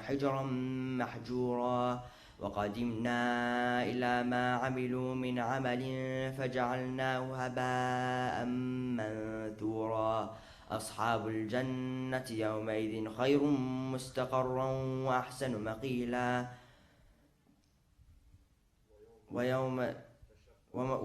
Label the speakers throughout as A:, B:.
A: حجرا محجورا وقدمنا إلى ما عملوا من عمل فجعلناه هباء منثورا أصحاب الجنة يومئذ خير مستقرا وأحسن مقيلا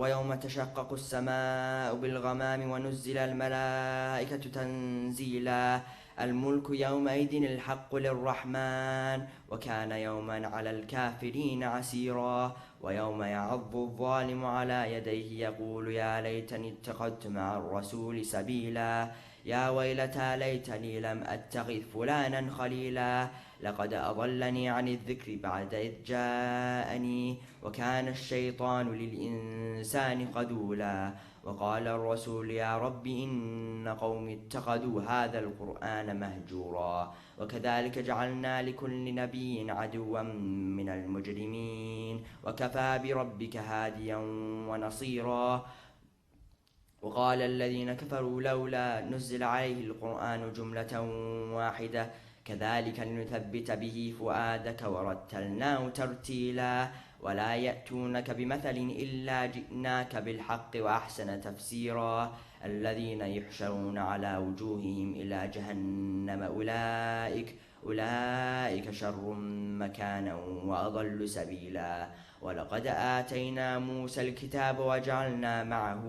A: ويوم تشقق السماء بالغمام ونزل الملائكة تنزيلا الملك يومئذ الحق للرحمن وكان يوما على الكافرين عسيرا ويوم يعض الظالم على يديه يقول يا ليتني اتخذت مع الرسول سبيلا يا ويلتى ليتني لم أتخذ فلانا خليلا لقد أضلني عن الذكر بعد إذ جاءني وكان الشيطان للإنسان خذولا وقال الرسول يا رب إن قوم اتخذوا هذا القرآن مهجورا وكذلك جعلنا لكل نبي عدوا من المجرمين وكفى بربك هاديا ونصيرا وقال الذين كفروا لولا نزل عليه القرآن جملة واحدة كذلك لنثبت به فؤادك ورتلناه ترتيلا ولا يأتونك بمثل إلا جئناك بالحق وأحسن تفسيرا الذين يحشرون على وجوههم إلى جهنم أولئك شر مكانا وأضل سبيلا ولقد آتينا موسى الكتاب وجعلنا معه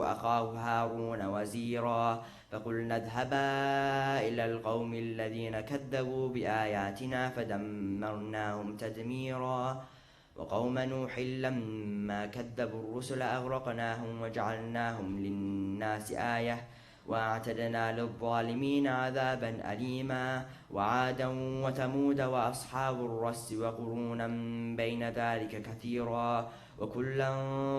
A: أخاه هارون وزيرا فقلنا اذهبا إلى القوم الذين كذبوا بآياتنا فدمرناهم تدميرا وقوم نوح لما كذبوا الرسل أغرقناهم وجعلناهم للناس آية واعتدنا للظالمين عذابا أليما وعادا وثمود وأصحاب الرس وقرونا بين ذلك كثيرا وكلا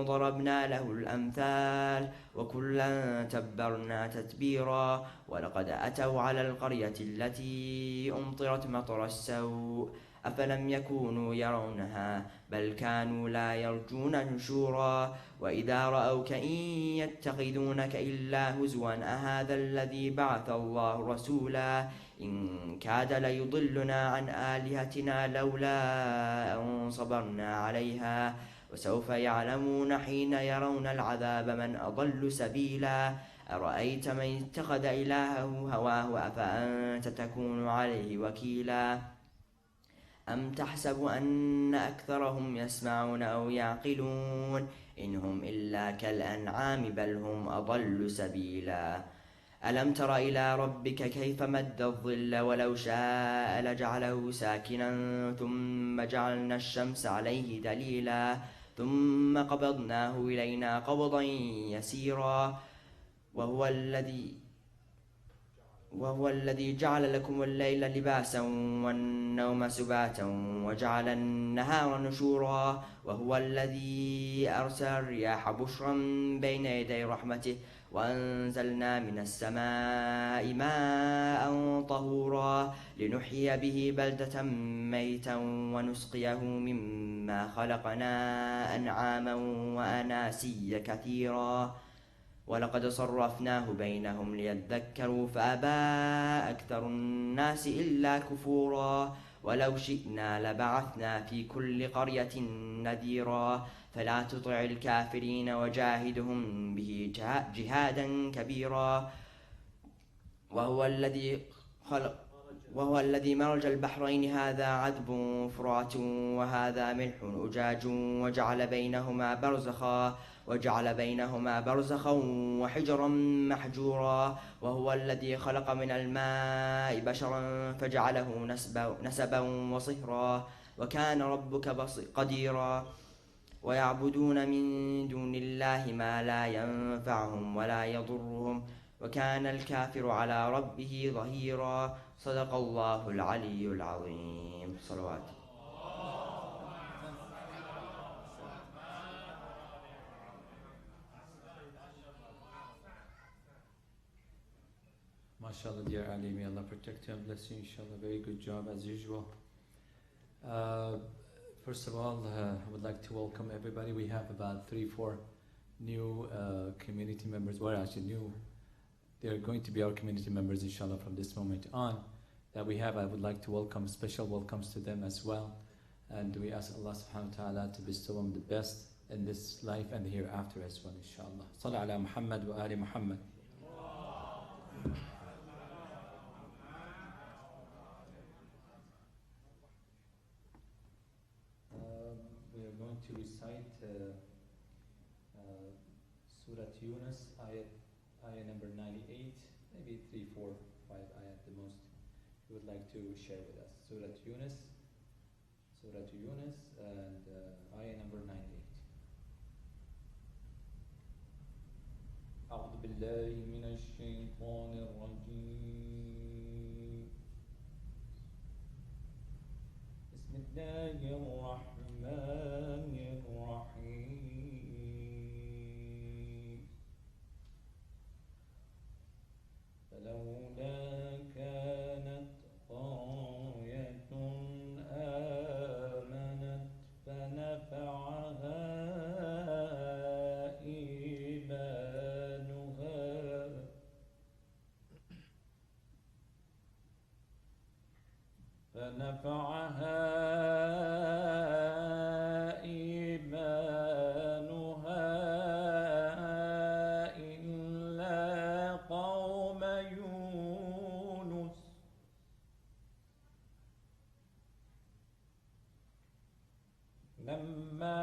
A: ضربنا له الأمثال وكلا تبرنا تتبيرا ولقد أتوا على القرية التي أمطرت مطر السوء أفلم يكونوا يرونها بل كانوا لا يرجون نشورا وإذا رأوك إن يتخذونك إلا هزوا أهذا الذي بعث الله رسولا إن كاد ليضلنا عن آلهتنا لولا أن صبرنا عليها وسوف يعلمون حين يرون العذاب من أضل سبيلا أرأيت من اتخذ إلهه هواه أفأنت تكون عليه وكيلا أم تحسب أن أكثرهم يسمعون أو يعقلون إن هم إلا كالأنعام بل هم أضل سبيلا ألم تر إلى ربك كيف مد الظل ولو شاء لجعله ساكنا ثم جعلنا الشمس عليه دليلا ثم قبضناه إلينا قبضا يسيرا وهو الذي جعل لكم الليل لباسا والنوم سباتا وجعل النهار نشورا وهو الذي أرسل الرياح بشرا بين يدي رحمته وأنزلنا من السماء ماء طهورا لنحيي به بلدة ميتا ونسقيه مما خلقنا أنعاما وأناسيا كثيرا ولقد صرفناه بينهم ليذكروا فأبى أكثر الناس إلا كفورا ولو شئنا لبعثنا في كل قرية نذيرا فلا تطع الكافرين وجاهدهم به جهادا كبيرا وهو الذي مرج البحرين هذا عذب فرات وهذا ملح أجاج وجعل بينهما برزخا وحجرا محجورا وهو الذي خلق من الماء بشرا فجعله نسبا وصهرا وكان ربك قديرا ويعبدون من دون الله ما لا ينفعهم ولا يضرهم وكان الكافر على ربه ظهيرا صدق الله العلي العظيم صلوات
B: MashaAllah, dear Ali, may Allah protect you and bless you, inshallah. Very good job as usual. First of all, I would like to welcome everybody. We have about 3-4 new community members, well actually new, they're going to be our community members inshallah from this moment on, that we have, I would like to welcome special welcomes to them as well. And we ask Allah subhanahu wa ta'ala to bestow them the best in this life and the hereafter as well, inshallah. Salli ala Muhammad wa ali Muhammad. We are going to recite Surah Yunus, ayah number 98, maybe 3, 4, 5 ayah at the most. You would like to share with us Surah Yunus, and ayah number 98. أعوذ بالله من الشيطان الرجيم. بسم الله الرحمن الرحيم. فلولا كانت قرية آمنت فنفعها إيمانها إلا قوم يونس لما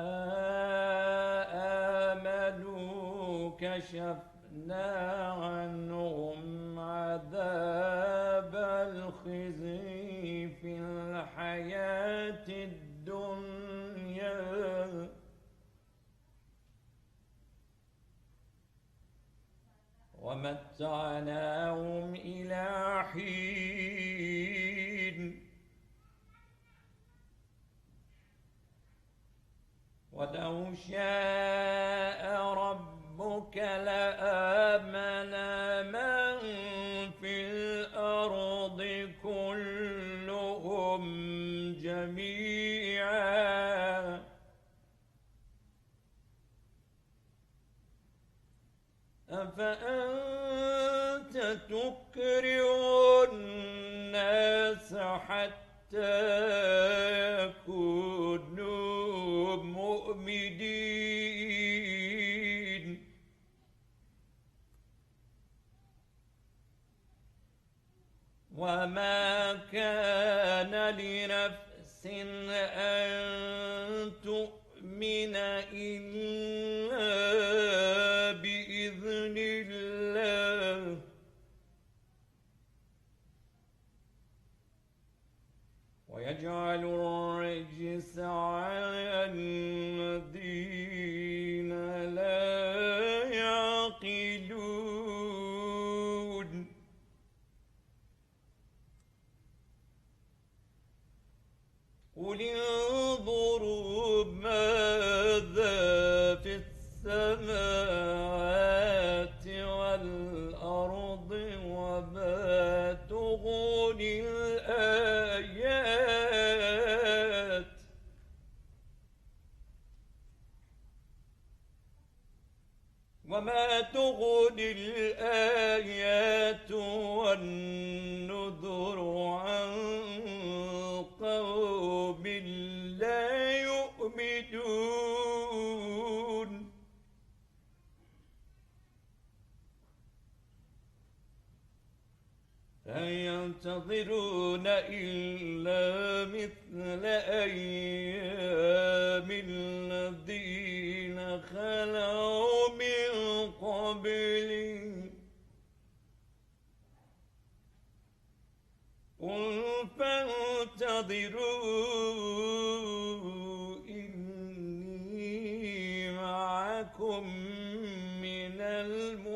B: آمنوا كشفنا عنهم عذاب الخزي في الحياة الدنيا ومتعناهم إلى حين ولو شاء ربك لآمن من في الأرض كلهم جميعا أفأنت تكره الناس حتى يكونوا مؤمنين وما كان لنفس أن تؤمن إلا بإذن الله ويجعل الرجس على الذين لا يعقلون قل انظروا ماذا في السماوات والأرض وما تغني الآيات والنذر عن قوم لا يؤمنون هل ينتظرون إلا مثل أيام الذين خلوا من قبلهم قل فانتظروا إني معكم من المنتظرين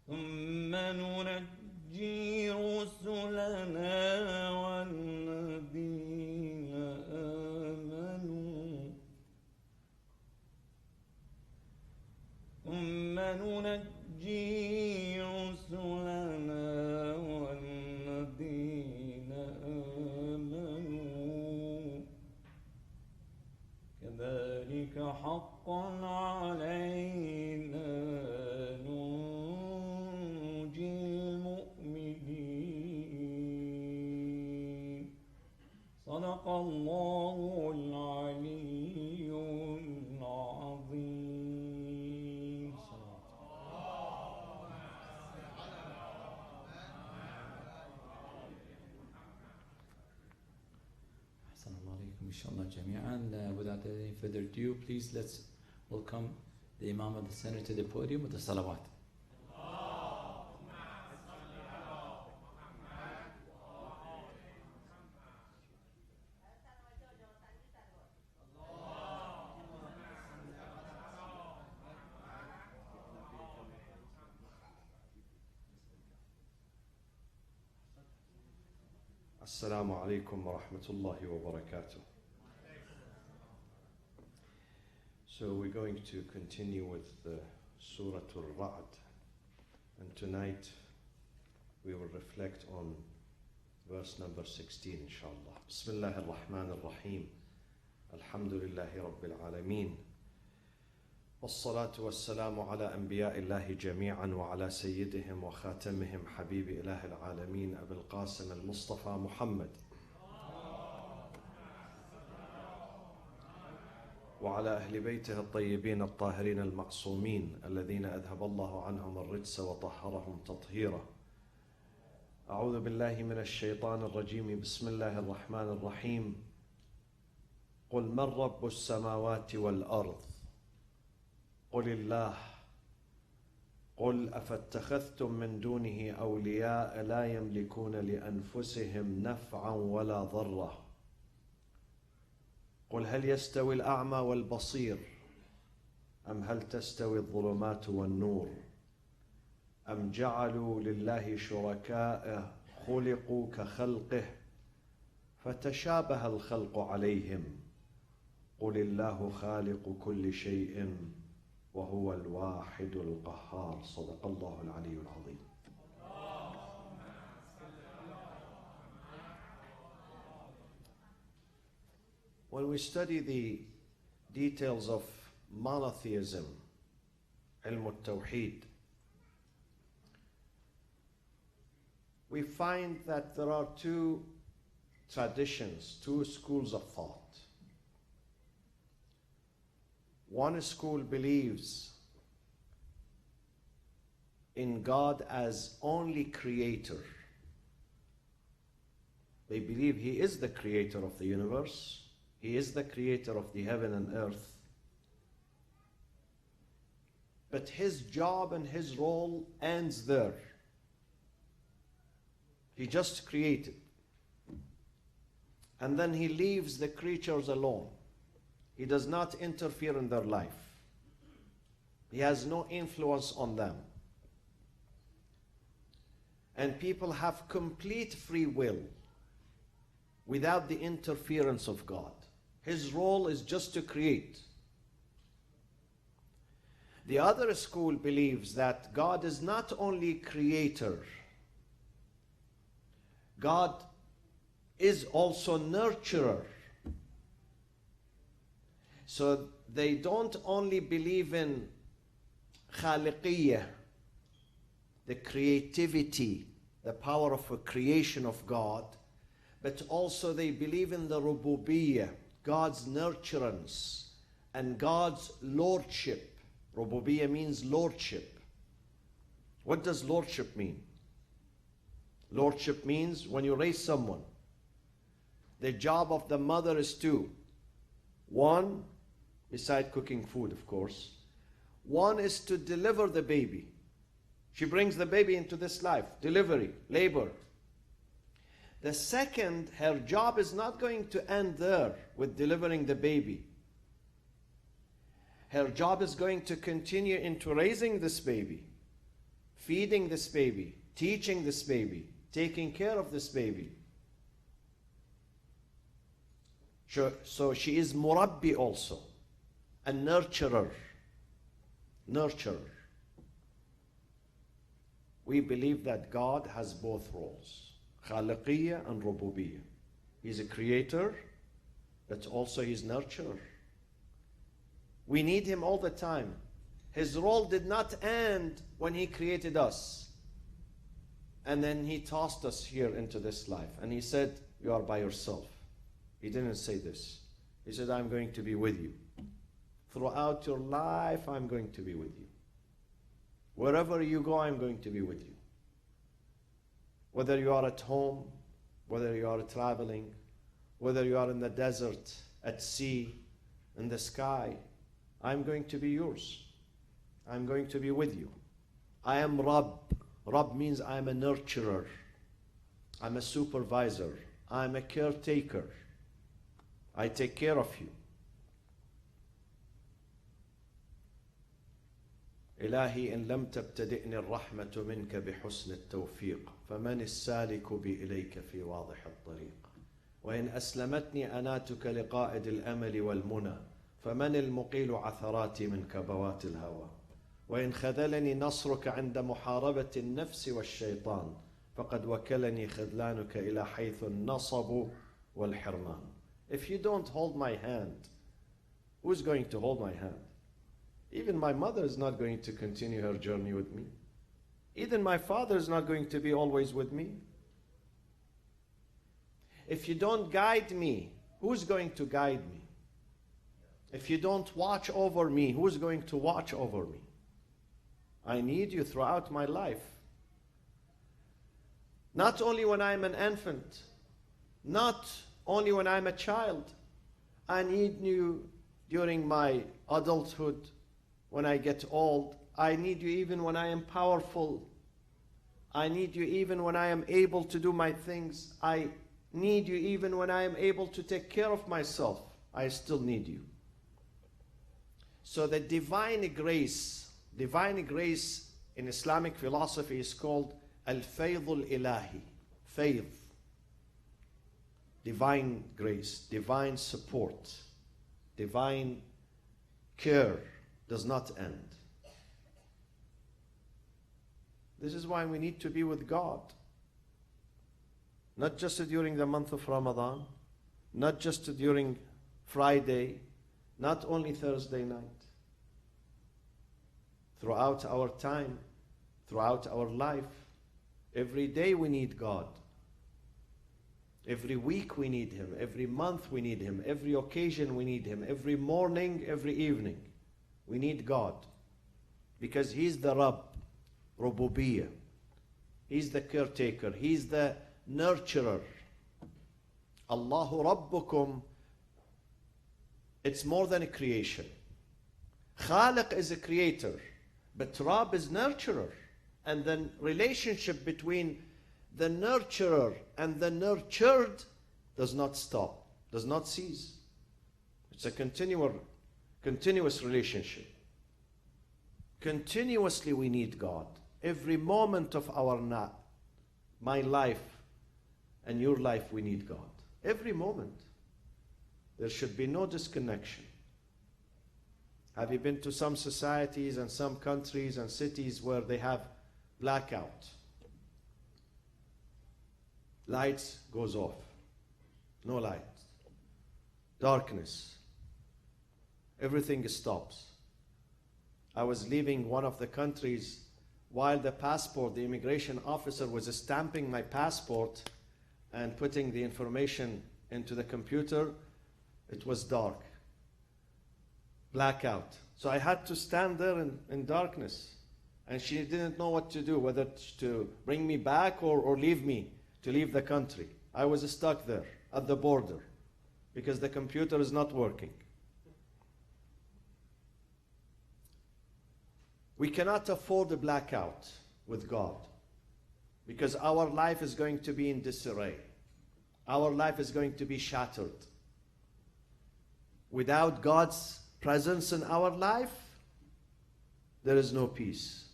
B: ثم ننجي رسلنا والذين آمنوا ثم ننجي رسلنا والذين آمنوا كذلك حقا علينا inshallah jami'an. Without any further ado, please let's welcome the Imam of the Center to the podium with the salawat.
C: Assalamu alaikum wa rahmatullahi wa barakatuh. So we're going to continue with Surah Al-Ra'd, and tonight we will reflect on verse number 16 inshallah. Bismillah ar-Rahman ar-Rahim. Alhamdulillahi Rabbil Alameen. والصلاة والسلام على أنبياء الله جميعا وعلى سيدهم وخاتمهم حبيب إله العالمين أبي القاسم المصطفى محمد وعلى أهل بيته الطيبين الطاهرين المعصومين الذين أذهب الله عنهم الرجس وطهرهم تطهيرا. أعوذ بالله من الشيطان الرجيم. بسم الله الرحمن الرحيم. قل من رب السماوات والأرض قل الله قل أفاتخذتم من دونه أولياء لا يملكون لأنفسهم نفعا ولا ضرا قل هل يستوي الأعمى والبصير أم هل تستوي الظلمات والنور أم جعلوا لله شركاء خلقوا كخلقه فتشابه الخلق عليهم قل الله خالق كل شيء وهو الواحد القهار. صدق الله العلي العظيم. When we study the details of monotheism, ilm al-tawheed, we find that there are two traditions, two schools of thought. One school believes in God as only creator. They believe He is the creator of the universe. He is the creator of the heaven and earth. But His job and His role ends there. He just created. And then He leaves the creatures alone. He does not interfere in their life. He has no influence on them. And people have complete free will without the interference of God. His role is just to create. The other school believes that God is not only creator, God is also nurturer. So they don't only believe in khaliqiyya, the creativity, the power of a creation of God, but also they believe in the rububiyyah, God's nurturance and God's lordship. Rububiyyah means lordship. What does lordship mean? Lordship means when you raise someone, the job of the mother is two. One, beside cooking food, of course, one is to deliver the baby. She brings the baby into this life, delivery, labor. The second, her job is not going to end there with delivering the baby. Her job is going to continue into raising this baby, feeding this baby, teaching this baby, taking care of this baby. So she is murabbi also, a nurturer. Nurturer. We believe that God has both roles, khaliqiyya and rububiyyah. He's a creator, but also He's nurturer. We need Him all the time. His role did not end when He created us. And then He tossed us here into this life. And He said, you are by yourself. He didn't say this. He said, I'm going to be with you. Throughout your life, I'm going to be with you. Wherever you go, I'm going to be with you. Whether you are at home, whether you are traveling, whether you are in the desert, at sea, in the sky. I'm going to be yours. I'm going to be with you. I am Rabb. Rabb means I'm a nurturer. I'm a supervisor. I'm a caretaker. I take care of you. إلهي إن لم تبتدئني الرحمة منك بحسن التوفيق فمن السالك بي إليك في واضح الطريق وإن أسلمتني أناتك لقائد الأمل والمنى فمن المقيل عثراتي من كبوات الهوى وإن خذلني نصرك عند محاربة النفس والشيطان فقد وكلني خذلانك إلى حيث النصب والحرمان. If you don't hold my hand, who's going to hold my hand? Even my mother is not going to continue her journey with me. Even my father is not going to be always with me. If you don't guide me, who's going to guide me? If you don't watch over me, who's going to watch over me? I need you throughout my life. Not only when I'm an infant, not only when I'm a child. I need you during my adulthood. When I get old, I need you even when I am powerful. I need you even when I am able to do my things. I need you even when I am able to take care of myself. I still need you. So the divine grace in Islamic philosophy is called Al-Faydul Ilahi. Fayd. Divine grace, divine support, divine care does not end. This is why we need to be with God. Not just during the month of Ramadan, not just during Friday, not only Thursday night. Throughout our time, throughout our life, every day we need God. Every week we need Him. Every month we need Him. Every occasion we need Him. Every morning, every evening. We need God because He's the Rabb, Rububiyyah. He's the caretaker. He's the nurturer. Allahu Rabbukum. It's more than a creation. Khaliq is a creator, but Rabb is nurturer. And the relationship between the nurturer and the nurtured does not stop, does not cease. It's a continuous relationship. Continuously we need God. Every moment of my life and your life we need God. Every moment. There should be no disconnection. Have you been to some societies and some countries and cities where they have blackout? Lights goes off. No light. Darkness. Everything stops. I was leaving one of the countries while the immigration officer was stamping my passport and putting the information into the computer. It was dark. Blackout. So I had to stand there in darkness. And she didn't know what to do, whether to bring me back or leave me to leave the country. I was stuck there at the border because the computer is not working. We cannot afford a blackout with God because our life is going to be in disarray. Our life is going to be shattered. Without God's presence in our life, there is no peace.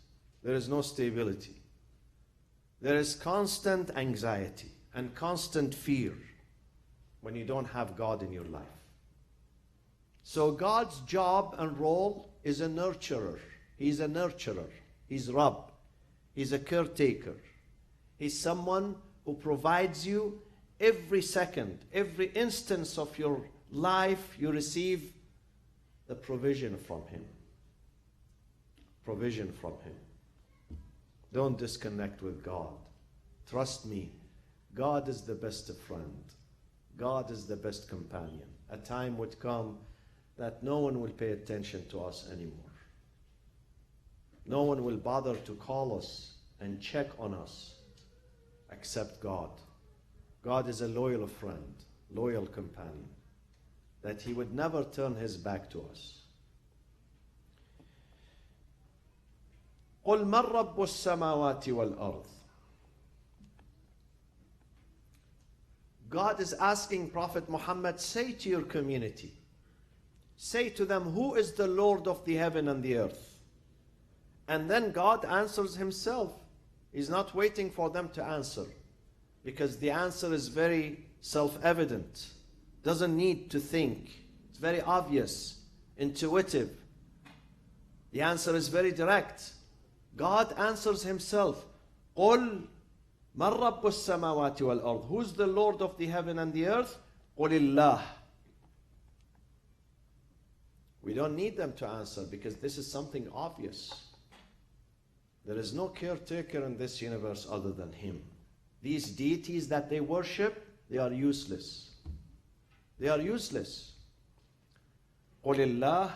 C: There is no stability. There is constant anxiety and constant fear when you don't have God in your life. So God's job and role is a nurturer. He's a nurturer. He's Rabb. He's a caretaker. He's someone who provides you every second, every instance of your life, you receive the provision from Him. Provision from Him. Don't disconnect with God. Trust me, God is the best friend. God is the best companion. A time would come that no one will pay attention to us anymore. No one will bother to call us and check on us except God. God is a loyal friend, loyal companion. that He would never turn His back to us. قُلْ مَنْ رَبُّ السَّمَاوَاتِ وَالْأَرْضِ. God is asking Prophet Muhammad, say to your community, say to them, who is the Lord of the heaven and the earth? And then God answers Himself. He's not waiting for them to answer, because the answer is very self-evident. Doesn't need to think. It's very obvious, intuitive. The answer is very direct. God answers Himself. قُلْ مَنْ رَبُّ السَّمَاوَاتِ وَالْأَرْضِ. Who's the Lord of the heaven and the earth? قُلِ اللَّهِ. We don't need them to answer, because this is something obvious. There is no caretaker in this universe other than Him. These deities that they worship, they are useless. They are useless. قُلِ اللَّهِ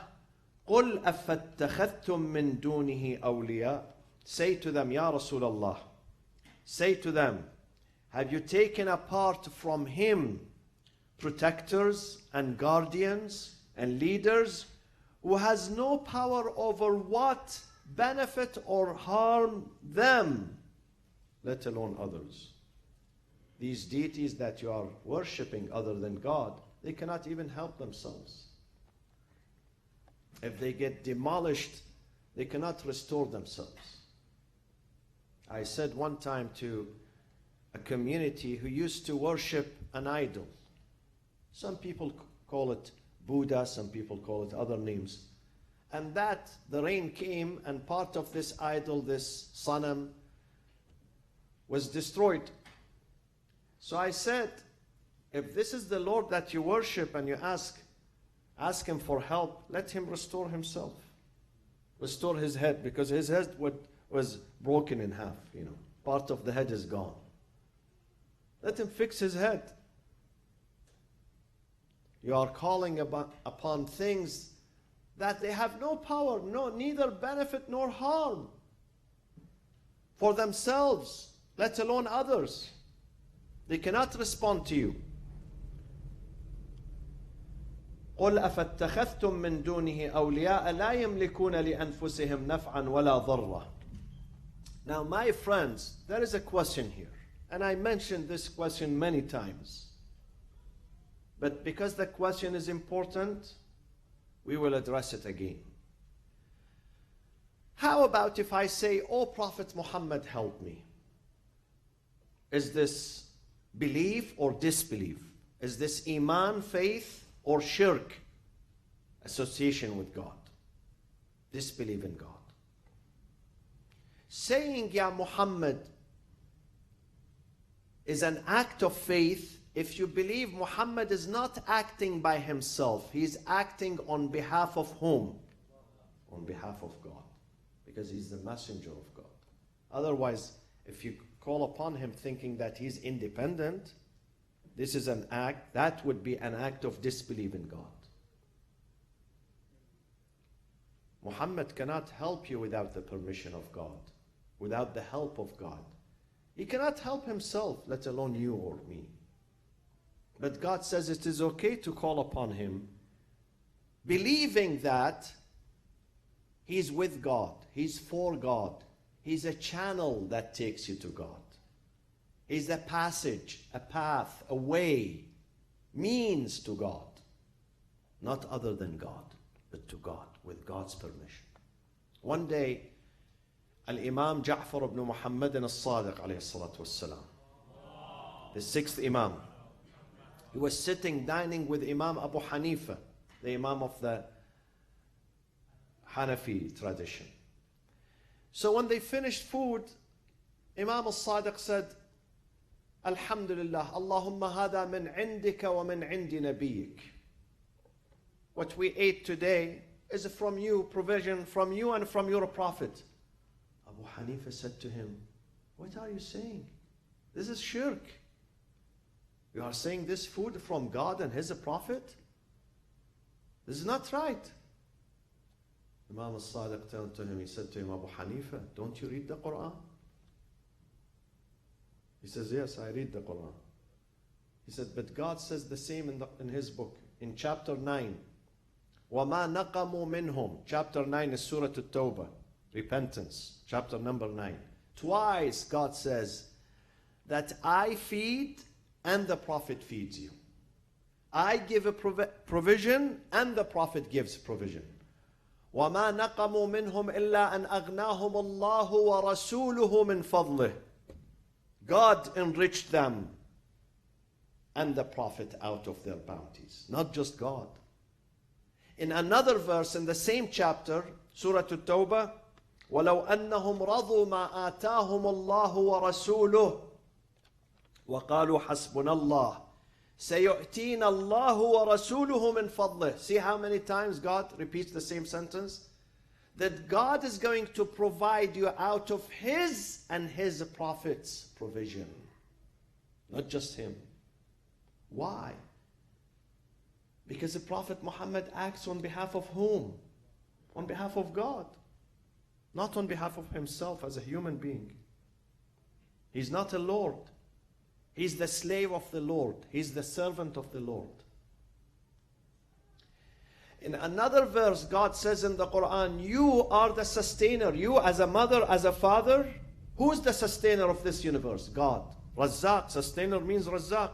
C: قُلْ أَفَاتَّخَذْتُم مِّن دُونِهِ أَوْلِيَاءَ. Say to them, Ya Rasulullah, say to them, have you taken apart from Him protectors and guardians and leaders who has no power over what benefit or harm them, let alone others? These deities that you are worshipping other than God, they cannot even help themselves. If they get demolished, they cannot restore themselves. I said one time to a community who used to worship an idol. Some people call it Buddha, some people call it other names. And that the rain came and part of this idol, this sanam, was destroyed. So I said, if this is the Lord that you worship and you ask Him for help, let Him restore Himself. Restore His head, because His head was broken in half, Part of the head is gone. Let Him fix His head. You are calling upon things that they have no power, neither benefit nor harm for themselves, let alone others. They cannot respond to you. قُلْ أَفَاتَّخَذْتُم مِّن دُونِهِ أَوْلِيَاءَ لَا يَمْلِكُونَ لِأَنفُسِهِمْ نَفْعًا وَلَا ضَرًّا. Now, my friends, there is a question here, and I mentioned this question many times. But because the question is important, we will address it again. How about if I say, "Oh Prophet Muhammad, help me"? Is this belief or disbelief? Is this iman, faith, or shirk, association with God? Disbelief in God. Saying Ya Muhammad is an act of faith if you believe Muhammad is not acting by himself. He's acting on behalf of whom? On behalf of God. Because he's the messenger of God. Otherwise, if you call upon him thinking that he's independent, this is an act, that would be an act of disbelief in God. Muhammad cannot help you without the permission of God, without the help of God. He cannot help himself, let alone you or me. But God says it is okay to call upon him, believing that he's with God, he's for God, he's a channel that takes you to God. He's a passage, a path, a way, means to God. Not other than God, but to God, with God's permission. One day, Al-Imam Ja'far ibn Muhammad al-Sadiq alayhi salatu wassalam, the sixth Imam, he was sitting dining with Imam Abu Hanifa, the Imam of the Hanafi tradition. So when they finished food, Imam al-Sadiq said, Alhamdulillah, Allahumma hada min indika wa min indi nabiyik. What we ate today is from you, provision from you and from your prophet. Abu Hanifa said to him, what are you saying? This is shirk. You are saying this food from God and his prophet? This is not right. Imam al-Sadiq turned to him, he said to him, Abu Hanifa, don't you read the Quran? He says, yes, I read the Quran. He said, but God says the same in his book. in chapter 9. وَمَا نَقَمُوا مِنْهُمْ. Chapter 9 is Surah At-Tawbah. Repentance. Chapter number 9. Twice God says that I feed and the Prophet feeds you. I give a provision and the Prophet gives provision. وَمَا نَقَمُوا مِنْهُمْ إِلَّا أَنْ أَغْنَاهُمُ اللَّهُ وَرَسُولُهُ مِنْ فَضْلِهِ. God enriched them and the Prophet out of their bounties. Not just God. In another verse in the same chapter, Surah At-Tawbah, وَلَوْ أَنَّهُمْ رَضُوا مَا آتَاهُمُ اللَّهُ وَرَسُولُهُ وَقَالُوا حَسْبُنَا اللَّهُ سَيُؤْتِينَ اللَّهُ وَرَسُولُهُ مِنْ فَضْلِهِ. See how many times God repeats the same sentence? That God is going to provide you out of His and His Prophet's provision. Not just Him. Why? Because the Prophet Muhammad acts on behalf of whom? On behalf of God. Not on behalf of himself as a human being. He's not a Lord. He's the slave of the Lord. He's the servant of the Lord. In another verse, God says in the Quran, you are the sustainer. You as a mother, as a father, who's the sustainer of this universe? God. Razzaq, sustainer means Razzaq.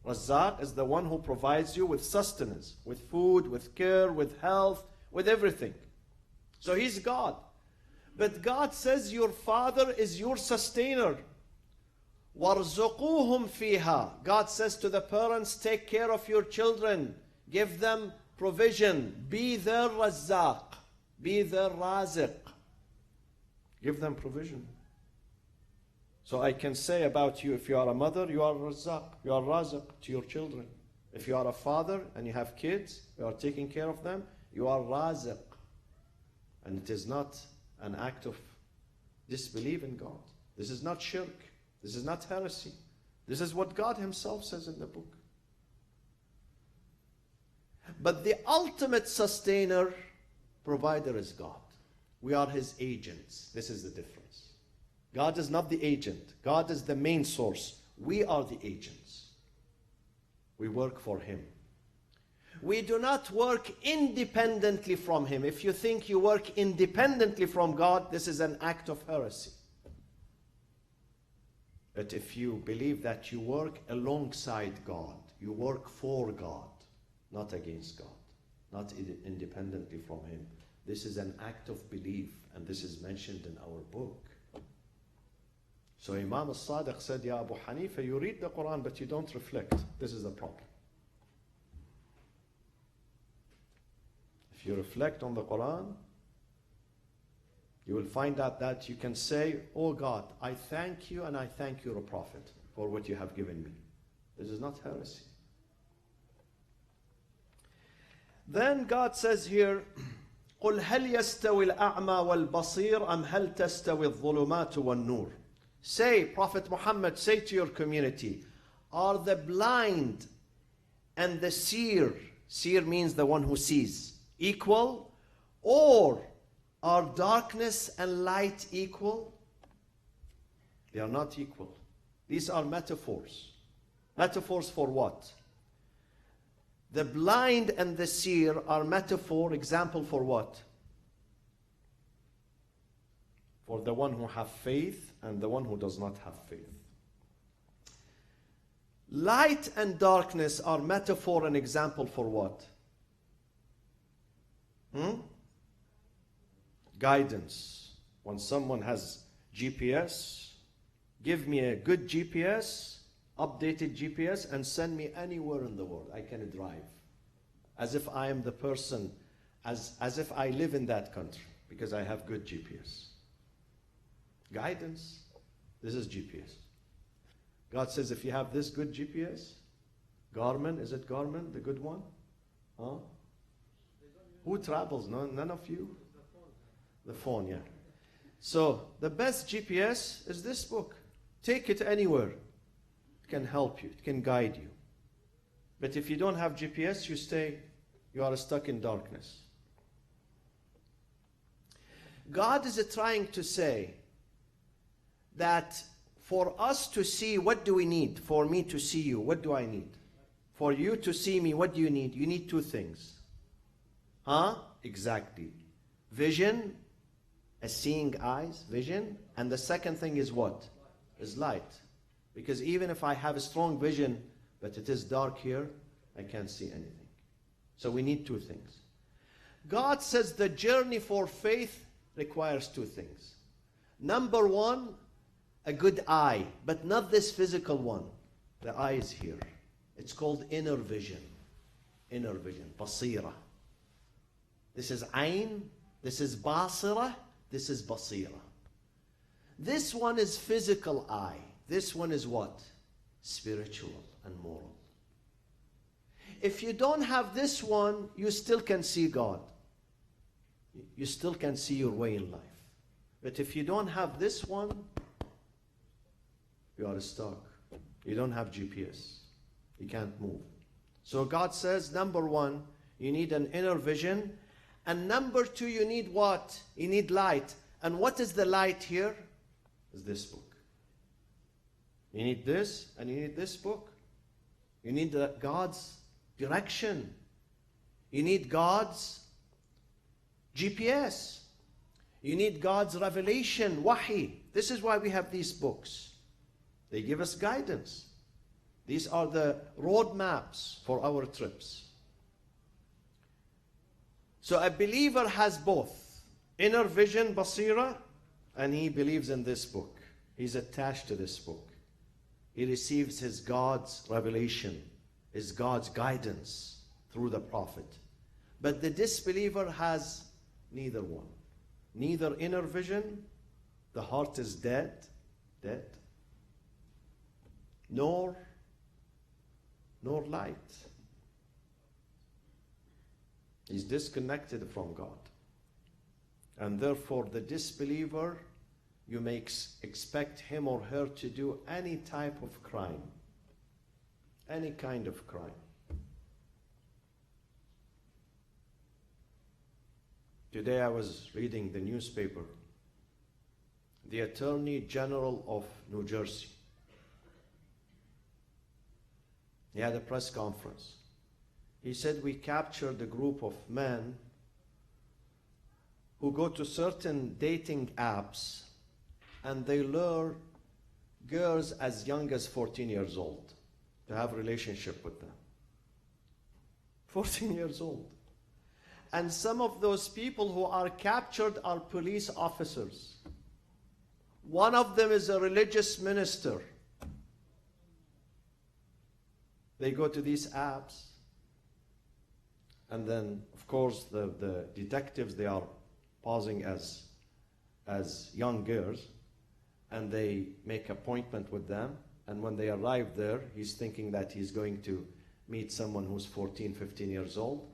C: Razzaq is the one who provides you with sustenance, with food, with care, with health, with everything. So He's God. But God says your father is your sustainer. وَارْزُقُوهُمْ فِيهَا. God says to the parents, take care of your children. Give them provision. Be their Razzaq. Be their Raziq. Give them provision. So I can say about you, if you are a mother, you are Razzaq. You are Raziq to your children. If you are a father and you have kids, you are taking care of them, you are Raziq. And it is not an act of disbelief in God. This is not shirk. This is not heresy. This is what God Himself says in the book. But the ultimate sustainer, provider is God. We are His agents. This is the difference. God is not the agent. God is the main source. We are the agents. We work for Him. We do not work independently from Him. If you think you work independently from God, this is an act of heresy. But if you believe that you work alongside God, you work for God, not against God, not independently from Him, this is an act of belief, and this is mentioned in our book. So Imam al-Sadiq said, Ya Abu Hanifa, you read the Quran, but you don't reflect. This is the problem. If you reflect on the Quran, you will find out that you can say, oh God, I thank you and I thank your Prophet for what you have given me. This is not heresy. Then God says here, قُلْ هَلْ يَسْتَوِي الْأَعْمَى وَالْبَصِيرُ أَمْ هَلْ تَسْتَوِي الظُّلُمَاتُ وَالنُّورُ. Say, Prophet Muhammad, say to your community, are the blind and the seer, seer means the one who sees, equal? Or are darkness and light equal? They are not equal. These are metaphors. Metaphors for what? The blind and the seer are metaphor, example for what? For the one who have faith and the one who does not have faith. Light and darkness are metaphor and example for what? Guidance. When someone has GPS, give me a good GPS, updated GPS, and send me anywhere in the world. I can drive. As if I am the person, as if I live in that country, because I have good GPS. Guidance. This is GPS. God says, if you have this good GPS, Garmin, is it Garmin, the good one? Huh? Who travels? None of you? The phone, yeah. So, the best GPS is this book. Take it anywhere. It can help you. It can guide you. But if you don't have GPS, you are stuck in darkness. God is trying to say that for us to see, what do we need? For me to see you, what do I need? For you to see me, what do you need? You need two things. Huh? Exactly. Vision, a seeing eyes, vision. And the second thing is what? Is light. Because even if I have a strong vision, but it is dark here, I can't see anything. So we need two things. God says the journey for faith requires two things. Number one, a good eye, but not this physical one. The eye is here. It's called inner vision. Inner vision, basira. This is ayn, this is basira, this is basira. This one is physical eye. This one is what? Spiritual and moral. If you don't have this one, you still can see God. You still can see your way in life. But if you don't have this one, you are stuck. You don't have GPS. You can't move. So God says, number one, you need an inner vision. And number two, you need what? You need light. And what is the light here? Is this book. You need this, and you need this book. You need God's direction. You need God's GPS. You need God's revelation, wahi. This is why we have these books. They give us guidance. These are the roadmaps for our trips. So a believer has both inner vision, basira, and he believes in this book. He's attached to this book. He receives his God's revelation, his God's guidance through the prophet. But the disbeliever has neither one. Neither inner vision, the heart is dead, nor light. He's disconnected from God. And therefore the disbeliever, you may expect him or her to do any type of crime. Any kind of crime. Today I was reading the newspaper. The Attorney General of New Jersey. He had a press conference. He said, we captured a group of men who go to certain dating apps and they lure girls as young as 14 years old to have a relationship with them. 14 years old. And some of those people who are captured are police officers. One of them is a religious minister. They go to these apps, and then, of course, the detectives, they are posing as young girls, and they make appointment with them, and when they arrive there, he's thinking that he's going to meet someone who's 14, 15 years old,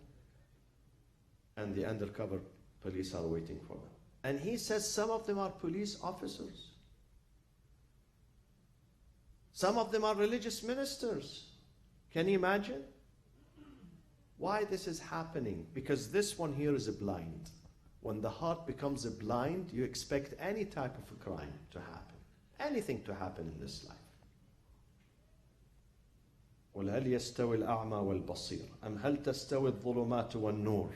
C: and the undercover police are waiting for them. And he says some of them are police officers. Some of them are religious ministers. Can you imagine? Why this is happening? Because this one here is a blind. When the heart becomes a blind, you expect any type of a crime to happen. Anything to happen in this life. وَلَهَلْ يَسْتَوِي الْأَعْمَى وَالْبَصِيرُ أَمْ هَلْ تَسْتَوِي الظُّلُمَاتُ وَالنُّورُ.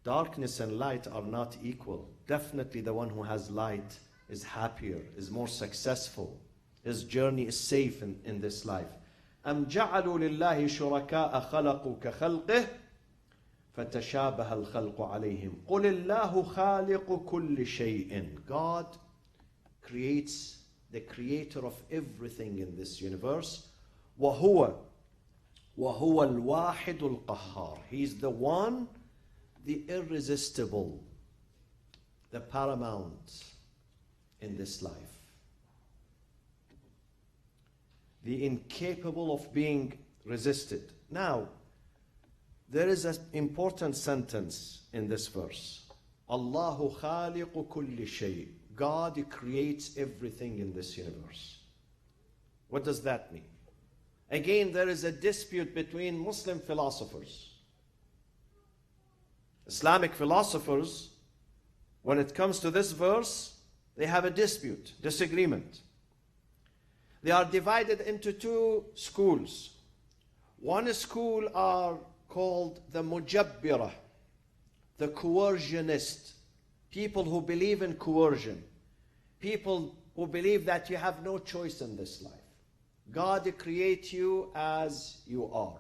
C: Darkness and light are not equal. Definitely the one who has light is happier, is more successful. His journey is safe in this life. أَمْ جَعَلُوا لِلَّهِ شُرَكَاءَ خَلَقُوا كَخَلْقِهِ فَتَشَابَهَ الْخَلْقُ عَلَيْهِمْ قُلِ اللَّهُ خَالِقُ كُلِّ شَيْءٍ. God creates, the creator of everything in this universe. وَهُوَ الْوَاحِدُ الْقَهَّارُ. He's the one, the irresistible, the paramount in this life. The incapable of being resisted. Now, there is an important sentence in this verse. Allahu khaliqu kulli shay. God creates everything in this universe. What does that mean? Again, there is a dispute between Muslim philosophers. Islamic philosophers, when it comes to this verse, they have a dispute, disagreement. They are divided into two schools. One school are called the Mujabbirah, the coercionists, people who believe in coercion, people who believe that you have no choice in this life. God creates you as you are.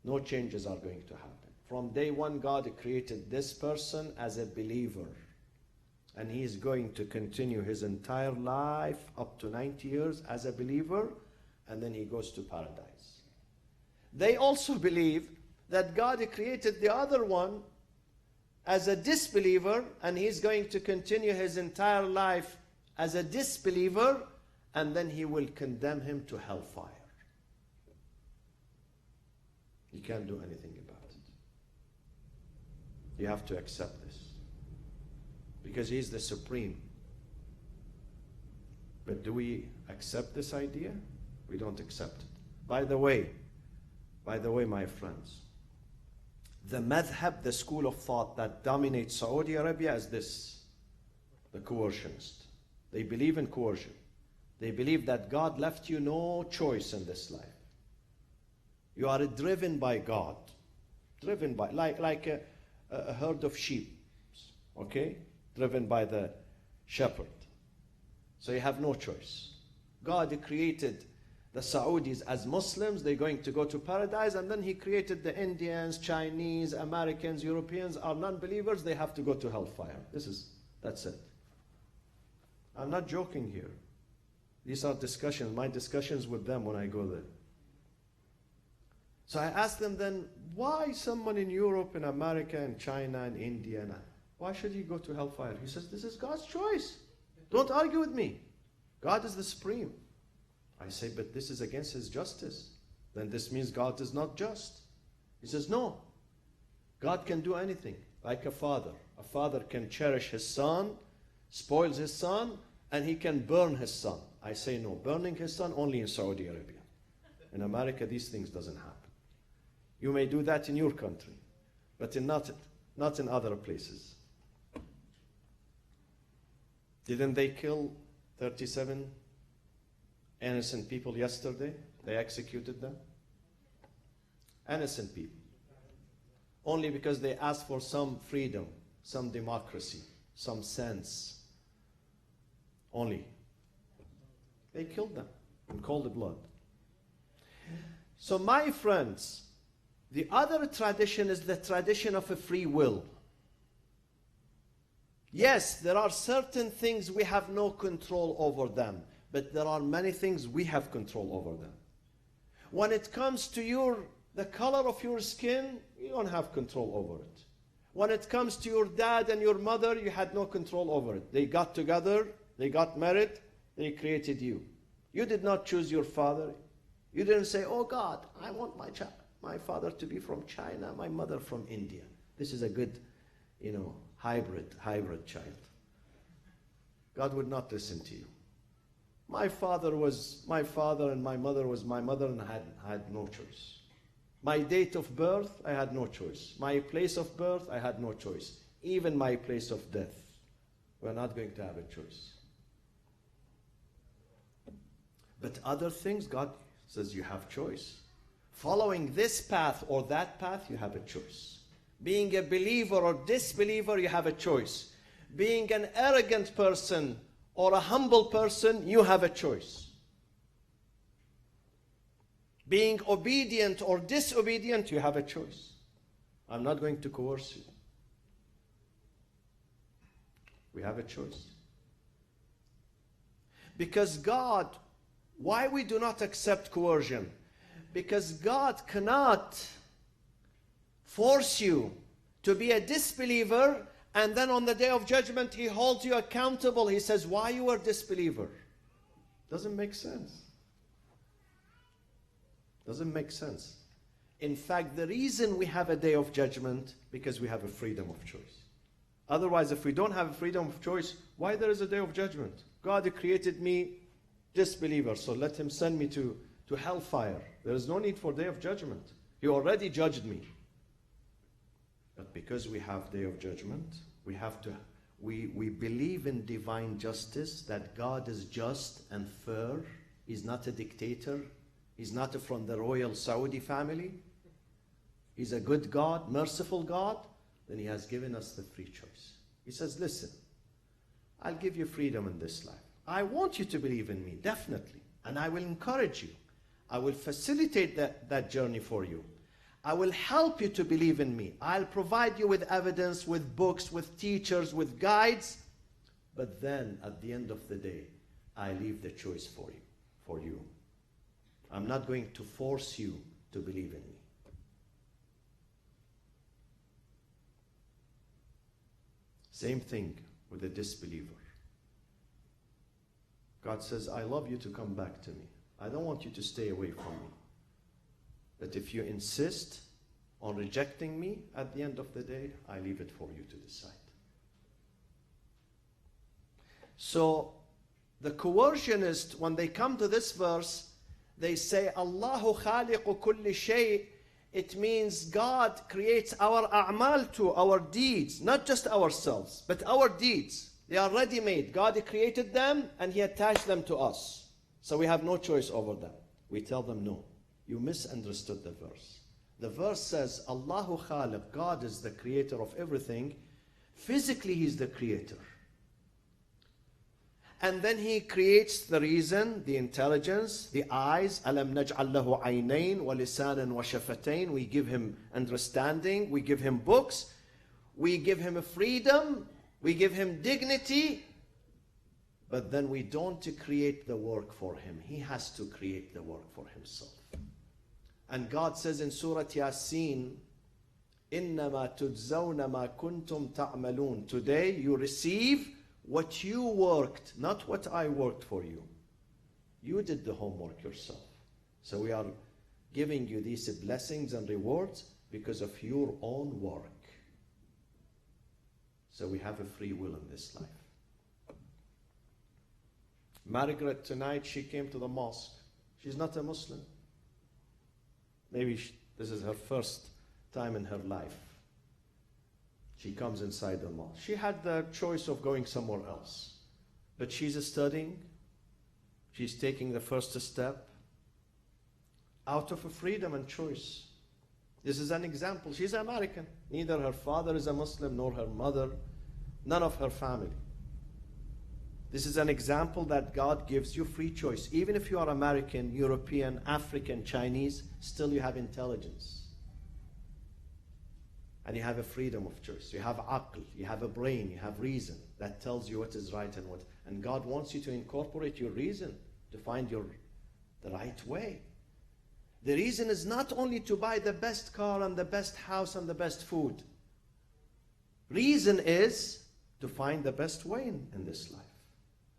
C: No changes are going to happen. From day one, God created this person as a believer. And he is going to continue his entire life up to 90 years as a believer, and then he goes to paradise. They also believe that God created the other one as a disbeliever, and he's going to continue his entire life as a disbeliever, and then he will condemn him to hellfire. You can't do anything about it. You have to accept this, because he's the supreme. But do we accept this idea? We don't accept it. By the way, my friends, the madhab, the school of thought that dominates Saudi Arabia is this, the coercionist. They believe in coercion. They believe that God left you no choice in this life. You are driven by God, driven by, like a herd of sheep, okay? Driven by the shepherd. So you have no choice. God created the Saudis as Muslims, they're going to go to paradise, and then he created the Indians, Chinese, Americans, Europeans are non-believers, they have to go to hellfire. That's it. I'm not joking here. These are discussions, my discussions with them when I go there. So I asked them then, why someone in Europe, in America, in China, in India, why should he go to hellfire? He says, this is God's choice. Don't argue with me. God is the supreme. I say, but this is against his justice. Then this means God is not just. He says, no. God can do anything, like a father. A father can cherish his son, spoils his son, and he can burn his son. I say, no, burning his son only in Saudi Arabia. In America, these things doesn't happen. You may do that in your country, but not in other places. Didn't they kill 37 innocent people yesterday? They executed them. Innocent people. Only because they asked for some freedom, some democracy, some sense. Only. They killed them in cold blood. So my friends, the other tradition is the tradition of a free will. Yes, there are certain things we have no control over them, but there are many things we have control over them. When it comes to the color of your skin, you don't have control over it. When it comes to your dad and your mother, you had no control over it. They got together, they got married, they created you. You did not choose your father. You didn't say, oh God, I want my father to be from China, my mother from India. This is a good, hybrid child. God would not listen to you. My father was my father and my mother was my mother, and I had no choice. My date of birth, I had no choice. My place of birth, I had no choice. Even my place of death, we're not going to have a choice. But other things, God says you have choice. Following this path or that path, you have a choice. Being a believer or disbeliever, you have a choice. Being an arrogant person or a humble person, you have a choice. Being obedient or disobedient, you have a choice. I'm not going to coerce you. We have a choice. Because God, why we do not accept coercion? Because God cannot force you to be a disbeliever, and then on the day of judgment he holds you accountable. He says, why you are a disbeliever? Doesn't make sense. Doesn't make sense. In fact, the reason we have a day of judgment, because we have a freedom of choice. Otherwise, if we don't have a freedom of choice, why there is a day of judgment? God created me disbeliever, so let him send me to hellfire. There is no need for day of judgment. He already judged me. But because we have day of judgment, we believe in divine justice, that God is just and fair. He's not a dictator. He's not from the royal Saudi family. He's a good God, merciful God. Then He has given us the free choice. He says, listen, I'll give you freedom in this life. I want you to believe in me, definitely. And I will encourage you. I will facilitate that journey for you. I will help you to believe in me. I'll provide you with evidence, with books, with teachers, with guides. But then, at the end of the day, I leave the choice for you. I'm not going to force you to believe in me. Same thing with a disbeliever. God says, I love you to come back to me. I don't want you to stay away from me. But if you insist on rejecting me, at the end of the day, I leave it for you to decide. So, the coercionists, when they come to this verse, they say, Allahu khaliqu kulli shay. It means God creates our a'mal too, our deeds, not just ourselves, but our deeds. They are ready-made. God created them and He attached them to us. So we have no choice over them. We tell them, no, you misunderstood the verse. The verse says, Allahu khaliq, God is the creator of everything. Physically, He's the creator. And then He creates the reason, the intelligence, the eyes. أَلَمْ نَجْعَلْ لَهُ عَيْنَيْن وَلِسَانًا وَشَفَتَيْن. We give Him understanding. We give Him books. We give Him a freedom. We give Him dignity. But then we don't create the work for Him. He has to create the work for Himself. And God says in Surah Yasin, إِنَّمَا تُجْزَوْنَ مَا كُنْتُمْ تَعْمَلُونَ. Today you receive what you worked, not what I worked for you. You did the homework yourself. So we are giving you these blessings and rewards because of your own work. So we have a free will in this life. Margaret, tonight, she came to the mosque. She's not a Muslim. Maybe this is her first time in her life. She comes inside the mosque. She had the choice of going somewhere else. But she's studying. She's taking the first step out of a freedom and choice. This is an example. She's American. Neither her father is a Muslim nor her mother. None of her family. This is an example that God gives you free choice. Even if you are American, European, African, Chinese, still you have intelligence. And you have a freedom of choice. You have aql, you have a brain, you have reason that tells you what is right and what. And God wants you to incorporate your reason to find the right way. The reason is not only to buy the best car and the best house and the best food. Reason is to find the best way in this life.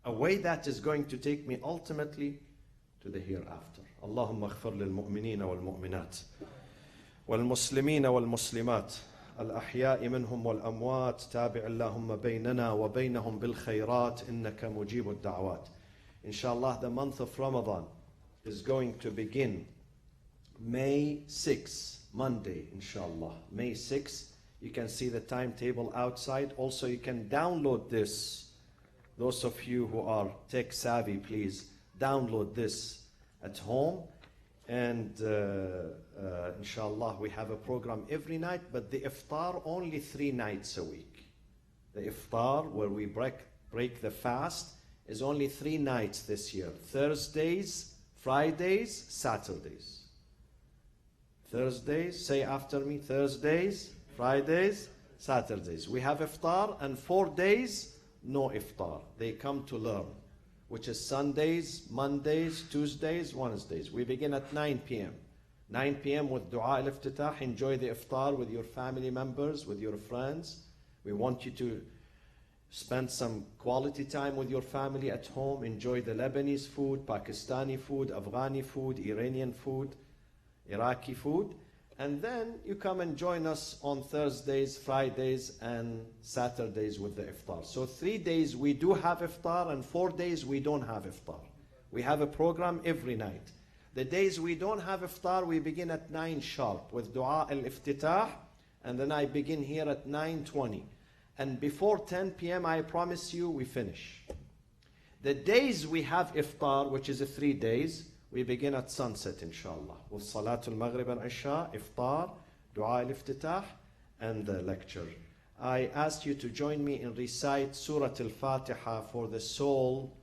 C: A way that is going to take me ultimately to the hereafter. Allahumma aghfir lil mu'minina wal mu'minat wal muslimina wal muslimat الأحياء منهم والأموات تابع اللهم بيننا وبينهم بالخيرات إنك مجيب الدعوات. Inshallah, the month of Ramadan is going to begin May 6, Monday, inshallah. May 6. You can see the timetable outside. Also, you can download this. Those of you who are tech savvy, please download this at home. And inshallah, we have a program every night, but the iftar only 3 nights a week. The iftar, where we break the fast, is only 3 nights this year. Thursdays, Fridays, Saturdays. Thursdays, say after me, Thursdays, Fridays, Saturdays. We have iftar, and 4 days, no iftar. They come to learn, which is Sundays, Mondays, Tuesdays, Wednesdays. We begin at 9 p.m. 9 p.m. with dua al-iftitah. Enjoy the iftar with your family members, with your friends. We want you to spend some quality time with your family at home. Enjoy the Lebanese food, Pakistani food, Afghani food, Iranian food, Iraqi food. And then you come and join us on Thursdays, Fridays, and Saturdays with the iftar. So 3 days we do have iftar, and 4 days we don't have iftar. We have a program every night. The days we don't have iftar, we begin at 9 sharp with dua al-iftitah, and then I begin here at 9:20. And before 10 p.m., I promise you, we finish. The days we have iftar, which is 3 days, We begin at sunset, inshallah, with Salatul Maghrib and Isha, Iftar, Dua al-Iftitah, and the lecture. I ask you to join me in recite Surah Al-Fatiha for the soul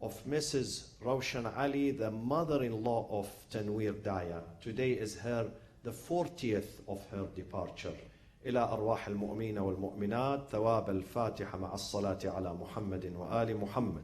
C: of Mrs. Roshan Ali, the mother-in-law of Tanweer Daya. Today is the 40th of her departure. إلى أرواح المؤمنين والمؤمنات ثواب الفاتحة مع الصلاة على محمد وآل محمد.